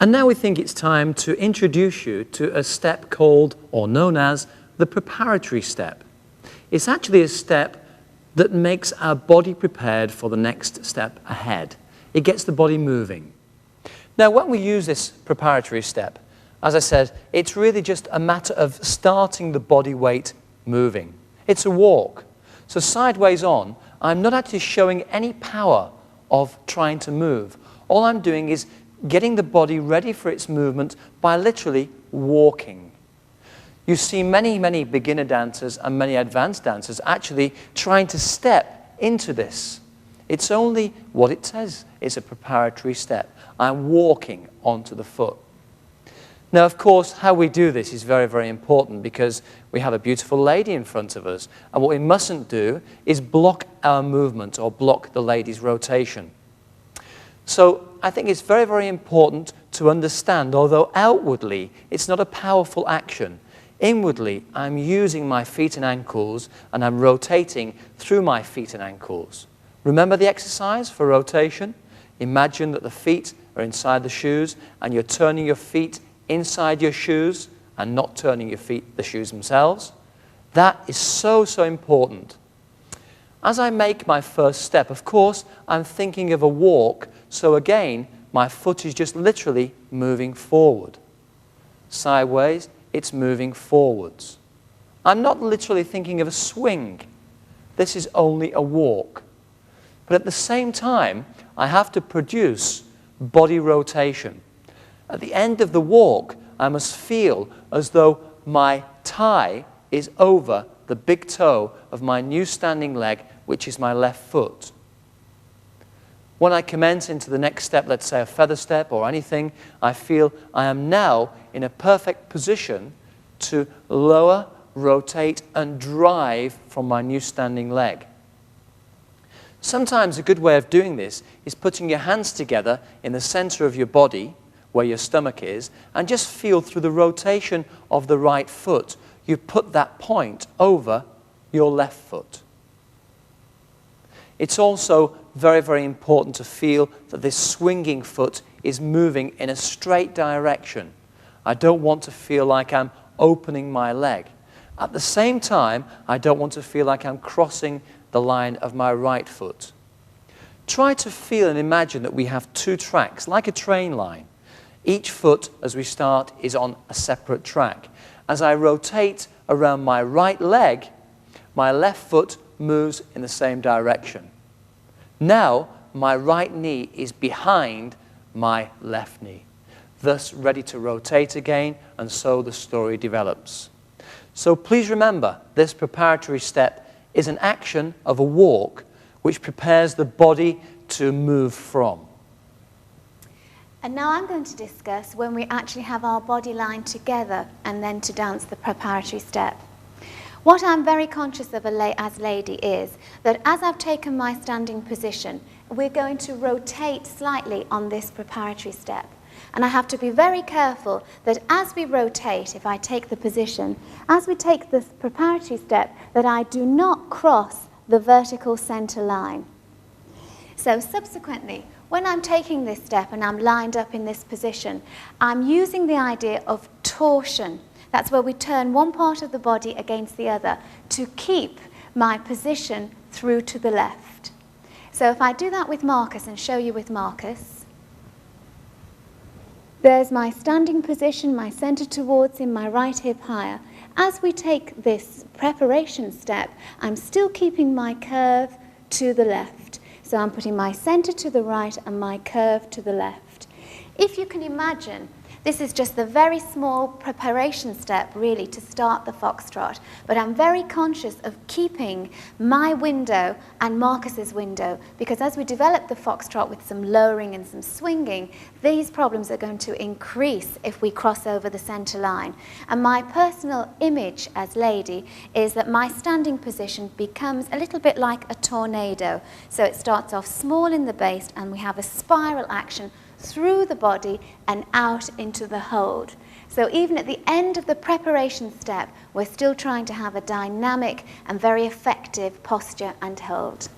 And now we think it's time to introduce you to a step called, or known as, the preparatory step. It's actually a step that makes our body prepared for the next step ahead. It gets the body moving. Now, when we use this preparatory step, as I said, it's really just a matter of starting the body weight moving. It's a walk. So sideways on, I'm not actually showing any power of trying to move. All I'm doing is getting the body ready for its movement by literally walking. You see many beginner dancers and many advanced dancers actually trying to step into this. It's only what it says. It's a preparatory step. I'm walking onto the foot. Now, of course, how we do this is very important because we have a beautiful lady in front of us, and what we mustn't do is block our movement or block the lady's rotation. So I think it's very important to understand, although outwardly it's not a powerful action, inwardly I'm using my feet and ankles and I'm rotating through my feet and ankles. Remember the exercise for rotation? Imagine that the feet are inside the shoes and you're turning your feet inside your shoes and not turning your feet, the shoes themselves. That is so important. As I make my first step, of course, I'm thinking of a walk, so again, my foot is just literally moving forward. Sideways, it's moving forwards. I'm not literally thinking of a swing. This is only a walk. But at the same time, I have to produce body rotation. At the end of the walk, I must feel as though my thigh is over the big toe of my new standing leg, which is my left foot. When I commence into the next step, let's say a feather step or anything, I feel I am now in a perfect position to lower, rotate, and drive from my new standing leg. Sometimes a good way of doing this is putting your hands together in the center of your body, where your stomach is, and just feel through the rotation of the right foot, you put that point over your left foot. It's also very important to feel that this swinging foot is moving in a straight direction. I don't want to feel like I'm opening my leg. At the same time, I don't want to feel like I'm crossing the line of my right foot. Try to feel and imagine that we have two tracks, like a train line. Each foot, as we start, is on a separate track. As I rotate around my right leg, my left foot moves in the same direction. Now, my right knee is behind my left knee, thus ready to rotate again, and so the story develops. So please remember, this preparatory step is an action of a walk which prepares the body to move from. And now I'm going to discuss when we actually have our body lined together and then to dance the preparatory step. What I'm very conscious of as lady is that as I've taken my standing position, we're going to rotate slightly on this preparatory step. And I have to be very careful that as we rotate, if I take the position, as we take this preparatory step, that I do not cross the vertical center line. So subsequently, when I'm taking this step and I'm lined up in this position, I'm using the idea of torsion. That's where we turn one part of the body against the other to keep my position through to the left. So if I do that with Marcus and show you with Marcus, there's my standing position, my center towards him, my right hip higher. As we take this preparation step, I'm still keeping my curve to the left. So I'm putting my center to the right and my curve to the left. If you can imagine, this is just the very small preparation step, really, to start the foxtrot. But I'm very conscious of keeping my window and Marcus's window, because as we develop the foxtrot with some lowering and some swinging, these problems are going to increase if we cross over the center line. And my personal image as lady is that my standing position becomes a little bit like a tornado. So it starts off small in the base, and we have a spiral action through the body and out into the hold. So even at the end of the preparation step, we're still trying to have a dynamic and very effective posture and hold.